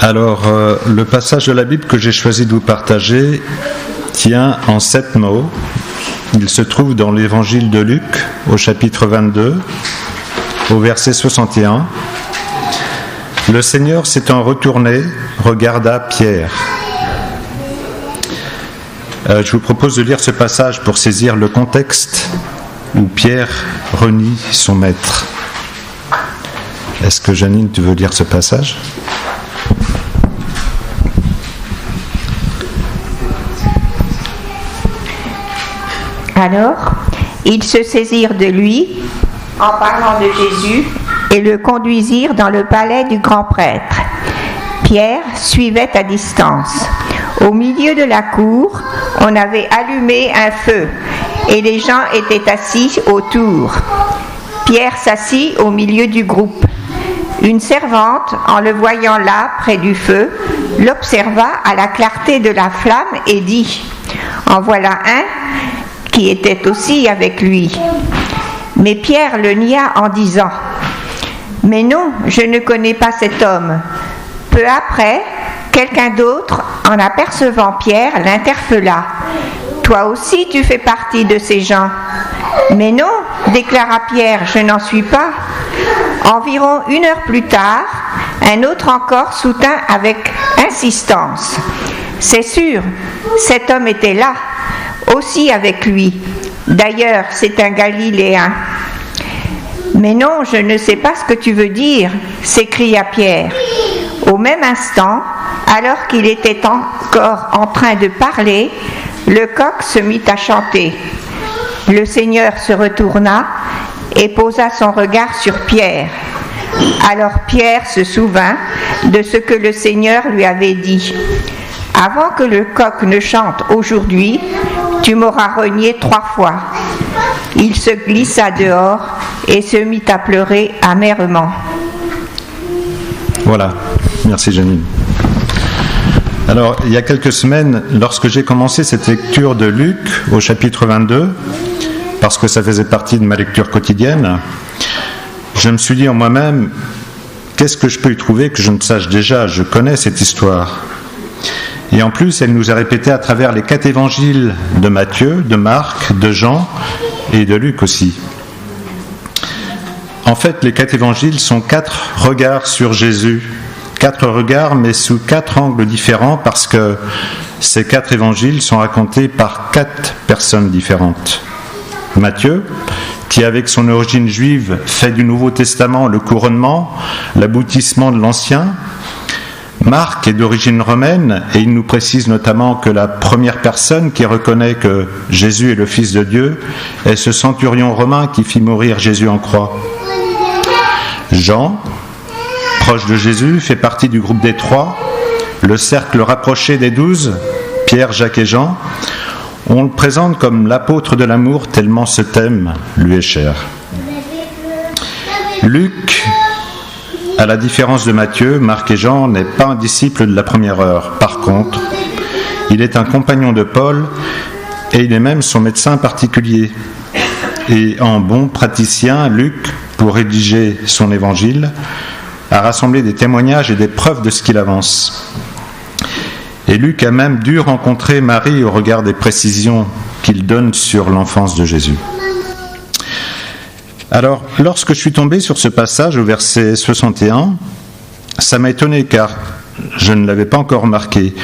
Alors, le passage de la Bible que j'ai choisi de vous partager tient en 7 mots. Il se trouve dans l'évangile de Luc, au chapitre 22, au verset 61. Le Seigneur s'étant retourné, regarda Pierre. Je vous propose de lire ce passage pour saisir le contexte où Pierre renie son maître. Est-ce que Janine, tu veux lire ce passage ? Alors, ils se saisirent de lui en parlant de Jésus et le conduisirent dans le palais du grand prêtre. Pierre suivait à distance. Au milieu de la cour, on avait allumé un feu et les gens étaient assis autour. Pierre s'assit au milieu du groupe. Une servante, en le voyant là, près du feu, l'observa à la clarté de la flamme et dit : « En voilà un qui était aussi avec lui. » Mais Pierre le nia en disant : « Mais non, je ne connais pas cet homme. » Peu après, quelqu'un d'autre, en apercevant Pierre, l'interpella : « Toi aussi tu fais partie de ces gens. » « Mais non, déclara Pierre, je n'en suis pas. » Environ 1 heure plus tard, un autre encore soutint avec insistance : « C'est sûr, cet homme était là, aussi avec lui. D'ailleurs, c'est un Galiléen. » « Mais non, je ne sais pas ce que tu veux dire, » s'écria Pierre. Au même instant, alors qu'il était encore en train de parler, le coq se mit à chanter. Le Seigneur se retourna et posa son regard sur Pierre. Alors Pierre se souvint de ce que le Seigneur lui avait dit : « Avant que le coq ne chante aujourd'hui, tu m'auras renié 3 fois. » Il se glissa dehors et se mit à pleurer amèrement. Voilà, merci Janine. Alors, il y a quelques semaines, lorsque j'ai commencé cette lecture de Luc au chapitre 22, parce que ça faisait partie de ma lecture quotidienne, je me suis dit en moi-même, qu'est-ce que je peux y trouver que je ne sache déjà ? Je connais cette histoire. Et en plus, elle nous est répétée à travers les 4 évangiles de Matthieu, de Marc, de Jean et de Luc aussi. En fait, les 4 évangiles sont 4 regards sur Jésus. 4 regards, mais sous 4 angles différents, parce que ces 4 évangiles sont racontés par 4 personnes différentes. Matthieu, qui avec son origine juive fait du Nouveau Testament le couronnement, l'aboutissement de l'Ancien. Marc est d'origine romaine et il nous précise notamment que la première personne qui reconnaît que Jésus est le Fils de Dieu est ce centurion romain qui fit mourir Jésus en croix. Jean, proche de Jésus, fait partie du groupe des 3, le cercle rapproché des 12, Pierre, Jacques et Jean. On le présente comme l'apôtre de l'amour tellement ce thème lui est cher. Luc, à la différence de Matthieu, Marc et Jean, n'est pas un disciple de la première heure. Par contre, il est un compagnon de Paul et il est même son médecin particulier. Et en bon praticien, Luc, pour rédiger son évangile, a rassemblé des témoignages et des preuves de ce qu'il avance. Et Luc a même dû rencontrer Marie au regard des précisions qu'il donne sur l'enfance de Jésus. Alors, lorsque je suis tombé sur ce passage au verset 61, ça m'a étonné car je ne l'avais pas encore remarqué.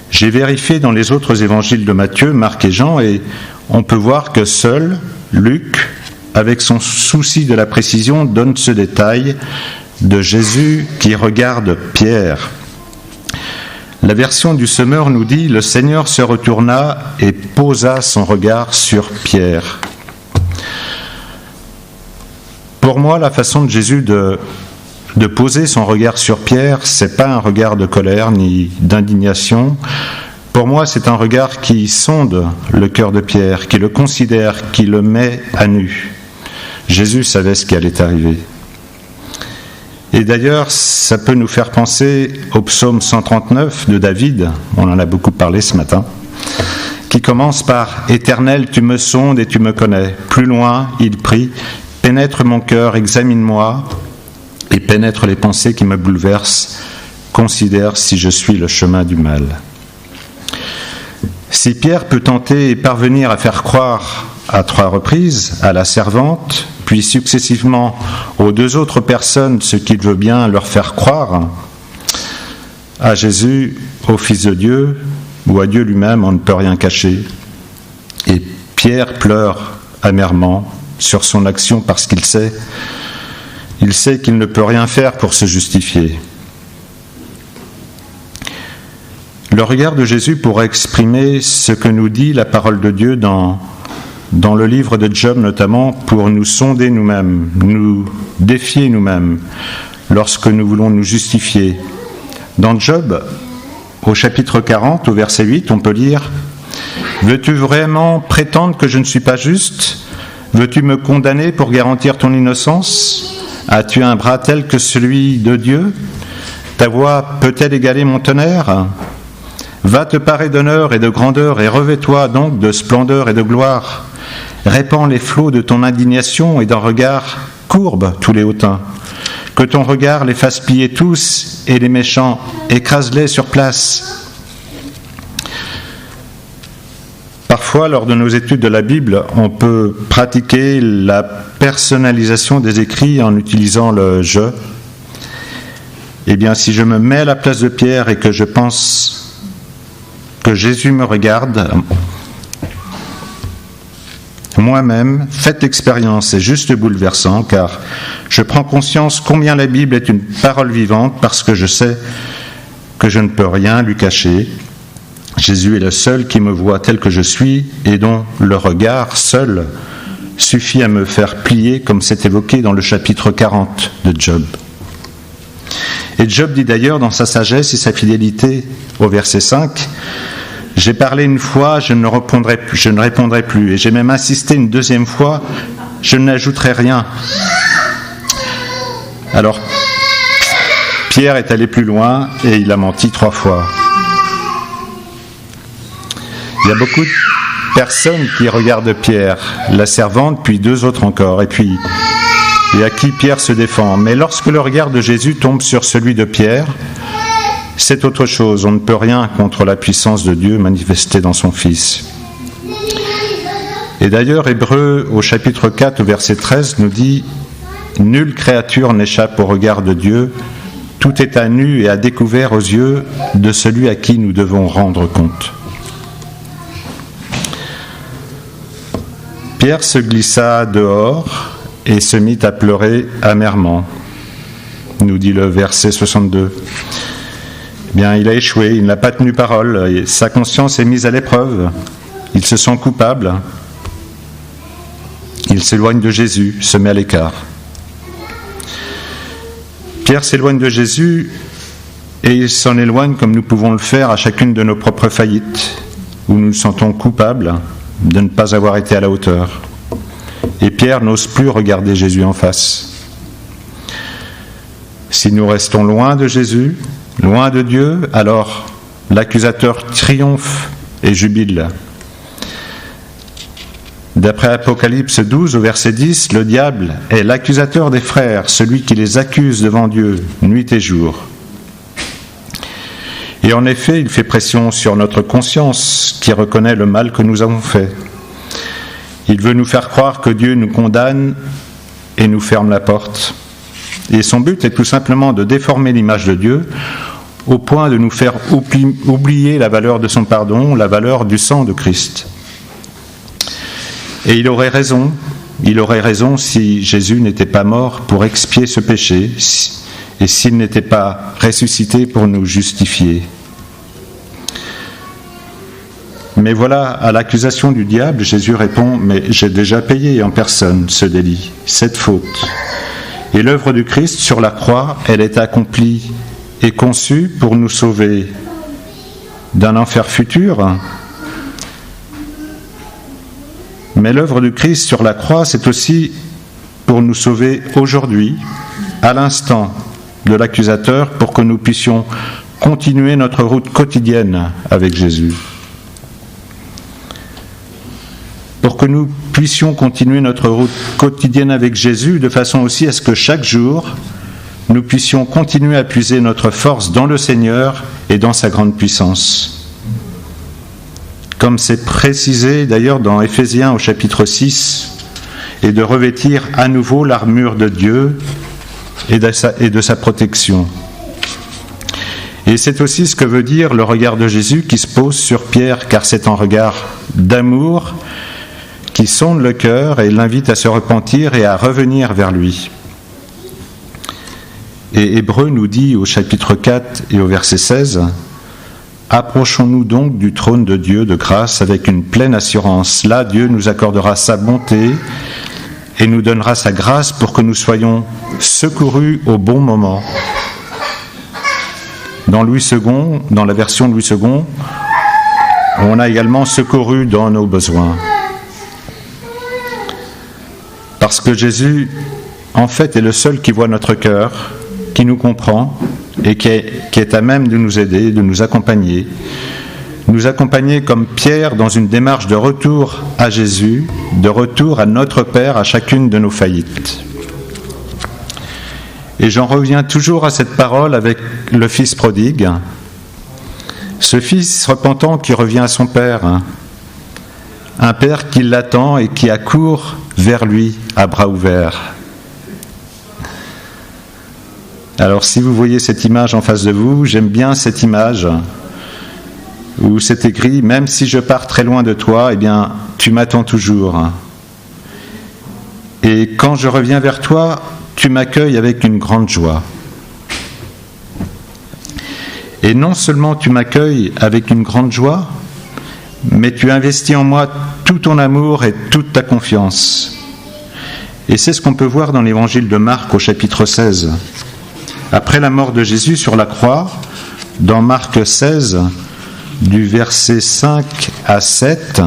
J'ai vérifié dans les autres évangiles de Matthieu, Marc et Jean et on peut voir que seul Luc, avec son souci de la précision, donne ce détail de Jésus qui regarde Pierre. La version du Semeur nous dit « Le Seigneur se retourna et posa son regard sur Pierre ». Pour moi, la façon de Jésus de poser son regard sur Pierre, c'est pas un regard de colère ni d'indignation. Pour moi, c'est un regard qui sonde le cœur de Pierre, qui le considère, qui le met à nu. Jésus savait ce qui allait arriver. Et d'ailleurs, ça peut nous faire penser au psaume 139 de David, on en a beaucoup parlé ce matin, qui commence par « Éternel, tu me sondes et tu me connais ». Plus loin, il prie « Pénètre mon cœur, examine-moi et pénètre les pensées qui me bouleversent. considère si je suis le chemin du mal. Si Pierre peut tenter et parvenir à faire croire à 3 reprises à la servante, puis successivement aux 2 autres personnes ce qu'il veut bien leur faire croire, à Jésus, au Fils de Dieu, ou à Dieu lui-même, on ne peut rien cacher. Et Pierre pleure amèrement sur son action parce qu'il sait qu'il ne peut rien faire pour se justifier. Le regard de Jésus pourrait exprimer ce que nous dit la parole de Dieu dans le livre de Job notamment, pour nous sonder nous-mêmes, nous défier nous-mêmes lorsque nous voulons nous justifier. Dans Job, au chapitre 40, au verset 8, on peut lire « Veux-tu vraiment prétendre que je ne suis pas juste ? Veux-tu me condamner pour garantir ton innocence ? As-tu un bras tel que celui de Dieu ? Ta voix peut-elle égaler mon tonnerre ? Va te parer d'honneur et de grandeur et revêt-toi donc de splendeur et de gloire. Répands les flots de ton indignation et d'un regard courbe tous les hautains. Que ton regard les fasse piller tous et les méchants, écrase-les sur place. » Parfois, lors de nos études de la Bible, on peut pratiquer la personnalisation des écrits en utilisant le « je ». Eh bien, si je me mets à la place de Pierre et que je pense que Jésus me regarde, moi-même, faites l'expérience, c'est juste bouleversant, car je prends conscience combien la Bible est une parole vivante, parce que je sais que je ne peux rien lui cacher. Jésus est le seul qui me voit tel que je suis, et dont le regard seul suffit à me faire plier, comme c'est évoqué dans le chapitre 40 de Job. Et Job dit d'ailleurs dans sa sagesse et sa fidélité, au verset 5, « J'ai parlé une fois, je ne répondrai plus, et j'ai même insisté une 2e fois, je n'ajouterai rien. » Alors, Pierre est allé plus loin et il a menti 3 fois. Il y a beaucoup de personnes qui regardent Pierre, la servante, puis 2 autres encore, et à qui Pierre se défend. Mais lorsque le regard de Jésus tombe sur celui de Pierre, c'est autre chose. On ne peut rien contre la puissance de Dieu manifestée dans son Fils. Et d'ailleurs, Hébreux, au chapitre 4, au verset 13, nous dit « Nulle créature n'échappe au regard de Dieu, tout est à nu et à découvert aux yeux de celui à qui nous devons rendre compte. » Pierre se glissa dehors et se mit à pleurer amèrement, nous dit le verset 62. Eh bien, il a échoué, il n'a pas tenu parole, et sa conscience est mise à l'épreuve, il se sent coupable, il s'éloigne de Jésus, se met à l'écart. Pierre s'éloigne de Jésus et il s'en éloigne comme nous pouvons le faire à chacune de nos propres faillites, où nous nous sentons coupables de ne pas avoir été à la hauteur. Et Pierre n'ose plus regarder Jésus en face. Si nous restons loin de Jésus, loin de Dieu, alors l'accusateur triomphe et jubile. D'après Apocalypse 12, au verset 10, le diable est l'accusateur des frères, celui qui les accuse devant Dieu, nuit et jour. Et en effet, il fait pression sur notre conscience qui reconnaît le mal que nous avons fait. Il veut nous faire croire que Dieu nous condamne et nous ferme la porte. Et son but est tout simplement de déformer l'image de Dieu au point de nous faire oublier la valeur de son pardon, la valeur du sang de Christ. Et il aurait raison si Jésus n'était pas mort pour expier ce péché et s'il n'était pas ressuscité pour nous justifier. Mais voilà, à l'accusation du diable, Jésus répond « Mais j'ai déjà payé en personne ce délit, cette faute. Et l'œuvre du Christ sur la croix, elle est accomplie et conçue pour nous sauver d'un enfer futur. Mais l'œuvre du Christ sur la croix, c'est aussi pour nous sauver aujourd'hui, à l'instant de l'accusateur, pour que nous puissions continuer notre route quotidienne avec Jésus. Pour que nous puissions continuer notre route quotidienne avec Jésus, de façon aussi à ce que chaque jour, nous puissions continuer à puiser notre force dans le Seigneur et dans sa grande puissance. Comme c'est précisé d'ailleurs dans Éphésiens au chapitre 6, et de revêtir à nouveau l'armure de Dieu et de sa protection. Et c'est aussi ce que veut dire le regard de Jésus qui se pose sur Pierre, car c'est un regard d'amour qui sonde le cœur et l'invite à se repentir et à revenir vers lui. Et Hébreux nous dit au chapitre 4 et au verset 16, « Approchons-nous donc du trône de Dieu de grâce avec une pleine assurance. Là, Dieu nous accordera sa bonté et nous donnera sa grâce pour que nous soyons secourus au bon moment. » Dans la version Louis II, on a également secouru dans nos besoins. Parce que Jésus, en fait, est le seul qui voit notre cœur, qui nous comprend et qui est à même de nous aider, de nous accompagner comme Pierre dans une démarche de retour à Jésus, de retour à notre Père à chacune de nos faillites. Et j'en reviens toujours à cette parole avec le fils prodigue, ce fils repentant qui revient à son père, un père qui l'attend et qui accourt vers lui à bras ouverts. Alors si vous voyez cette image en face de vous, j'aime bien cette image où c'est écrit « Même si je pars très loin de toi, eh bien, tu m'attends toujours. Et quand je reviens vers toi, tu m'accueilles avec une grande joie. » Et non seulement tu m'accueilles avec une grande joie, mais tu investis en moi tout ton amour et toute ta confiance. Et c'est ce qu'on peut voir dans l'évangile de Marc au chapitre 16. Après la mort de Jésus sur la croix, dans Marc 16, du verset 5 à 7,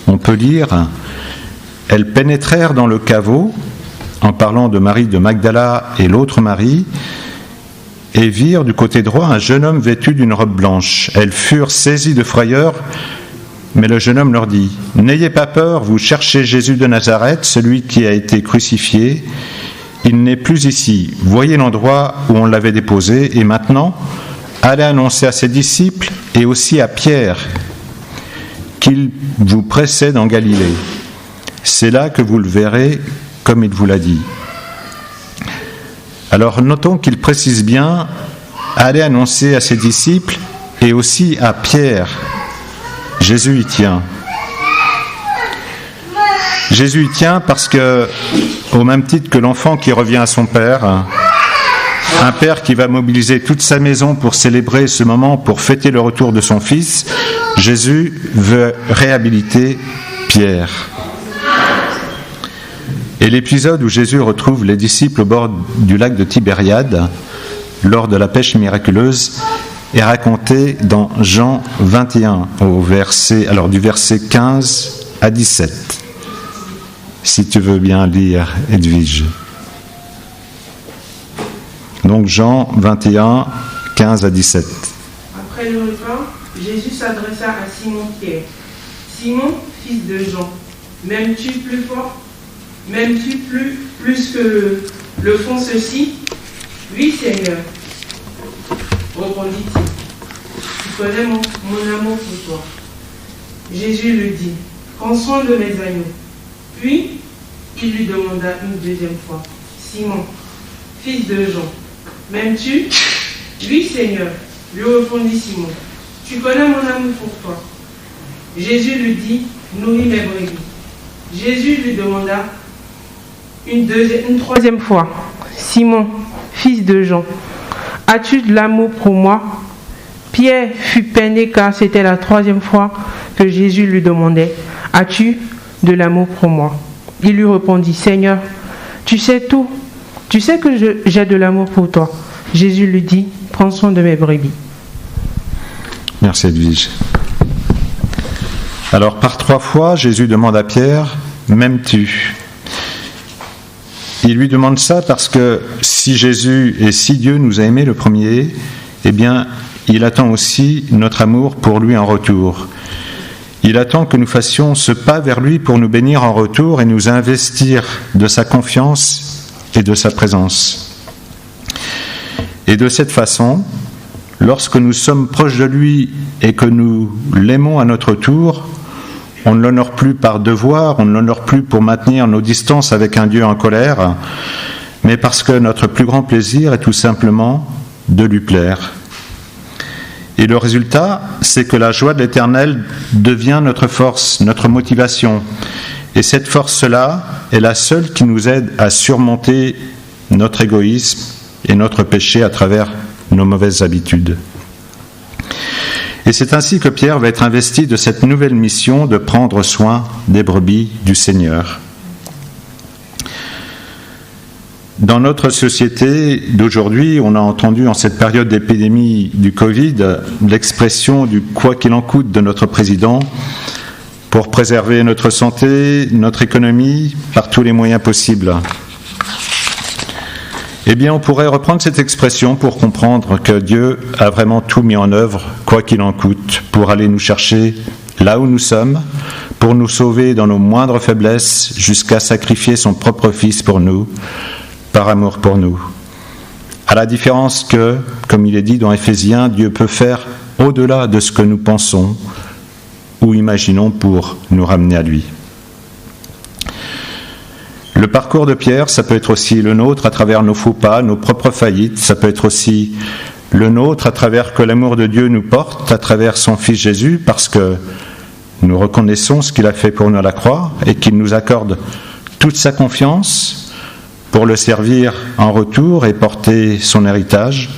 on peut lire « Elles pénétrèrent dans le caveau, en parlant de Marie de Magdala et l'autre Marie, et virent du côté droit un jeune homme vêtu d'une robe blanche. Elles furent saisies de frayeur, mais le jeune homme leur dit « N'ayez pas peur, vous cherchez Jésus de Nazareth, celui qui a été crucifié. Il n'est plus ici. Voyez l'endroit où on l'avait déposé, et maintenant, allez annoncer à ses disciples et aussi à Pierre qu'il vous précède en Galilée. C'est là que vous le verrez comme il vous l'a dit. » Alors notons qu'il précise bien « Allez annoncer à ses disciples et aussi à Pierre. » Jésus y tient. Jésus y tient parce que, au même titre que l'enfant qui revient à son père, un père qui va mobiliser toute sa maison pour célébrer ce moment, pour fêter le retour de son fils, Jésus veut réhabiliter Pierre. Et l'épisode où Jésus retrouve les disciples au bord du lac de Tibériade, lors de la pêche miraculeuse, est raconté dans Jean 21, du verset 15 à 17. Si tu veux bien lire, Edwige. Donc Jean 21, 15 à 17. Après le repas, Jésus s'adressa à Simon-Pierre. « Simon, fils de Jean, m'aimes-tu plus fort? M'aimes-tu plus que le font ceux-ci? Oui, Seigneur, répondit-il. Tu connais mon amour pour toi. Jésus lui dit, prends soin de mes agneaux. Puis, il lui demanda une deuxième fois, Simon, fils de Jean, m'aimes-tu? Oui, Seigneur, lui répondit Simon. Tu connais mon amour pour toi. Jésus lui dit, nourris mes brebis. Jésus lui demanda une troisième fois, Simon, fils de Jean, as-tu de l'amour pour moi? Pierre fut peiné car c'était la troisième fois que Jésus lui demandait, as-tu de l'amour pour moi? Il lui répondit, Seigneur, tu sais tout, tu sais que j'ai de l'amour pour toi. Jésus lui dit, prends soin de mes brebis. Merci Edwige. Alors par 3 fois, Jésus demande à Pierre, m'aimes-tu? Il lui demande ça parce que si Jésus et si Dieu nous a aimés le premier, eh bien, il attend aussi notre amour pour lui en retour. Il attend que nous fassions ce pas vers lui pour nous bénir en retour et nous investir de sa confiance et de sa présence. Et de cette façon, lorsque nous sommes proches de lui et que nous l'aimons à notre tour, on ne l'honore plus par devoir, on ne l'honore plus pour maintenir nos distances avec un Dieu en colère, mais parce que notre plus grand plaisir est tout simplement de lui plaire. Et le résultat, c'est que la joie de l'Éternel devient notre force, notre motivation. Et cette force-là est la seule qui nous aide à surmonter notre égoïsme et notre péché à travers nos mauvaises habitudes. Et c'est ainsi que Pierre va être investi de cette nouvelle mission de prendre soin des brebis du Seigneur. Dans notre société d'aujourd'hui, on a entendu en cette période d'épidémie du Covid l'expression du « quoi qu'il en coûte » de notre président pour préserver notre santé, notre économie, par tous les moyens possibles. Eh bien, on pourrait reprendre cette expression pour comprendre que Dieu a vraiment tout mis en œuvre, quoi qu'il en coûte, pour aller nous chercher là où nous sommes, pour nous sauver dans nos moindres faiblesses, jusqu'à sacrifier son propre Fils pour nous, par amour pour nous. À la différence que, comme il est dit dans Éphésiens, Dieu peut faire au-delà de ce que nous pensons ou imaginons pour nous ramener à lui. Le parcours de Pierre, ça peut être aussi le nôtre à travers nos faux pas, nos propres faillites. Ça peut être aussi le nôtre à travers que l'amour de Dieu nous porte, à travers son Fils Jésus, parce que nous reconnaissons ce qu'il a fait pour nous à la croix et qu'il nous accorde toute sa confiance pour le servir en retour et porter son héritage.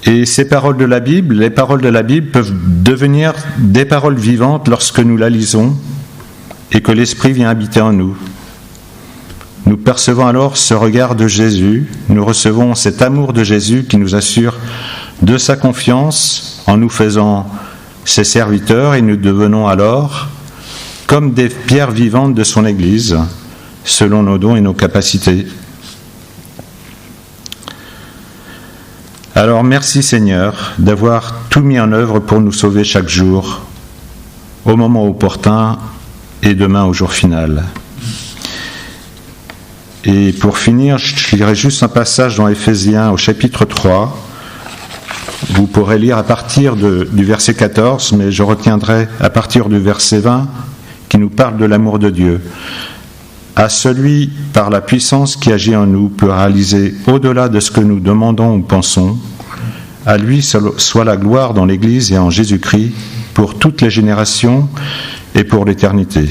Et ces paroles de la Bible, les paroles de la Bible peuvent devenir des paroles vivantes lorsque nous la lisons et que l'Esprit vient habiter en nous. Nous percevons alors ce regard de Jésus, nous recevons cet amour de Jésus qui nous assure de sa confiance en nous faisant ses serviteurs et nous devenons alors comme des pierres vivantes de son Église, selon nos dons et nos capacités. Alors merci Seigneur d'avoir tout mis en œuvre pour nous sauver chaque jour, au moment opportun et demain au jour final. Et pour finir, je lirai juste un passage dans Éphésiens au chapitre 3. Vous pourrez lire à partir du verset 14, mais je retiendrai à partir du verset 20 qui nous parle de l'amour de Dieu. À celui, par la puissance qui agit en nous, peut réaliser au-delà de ce que nous demandons ou pensons. À lui soit la gloire dans l'Église et en Jésus-Christ pour toutes les générations et pour l'éternité.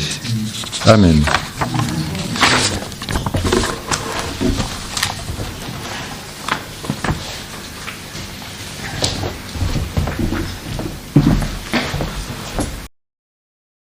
Amen.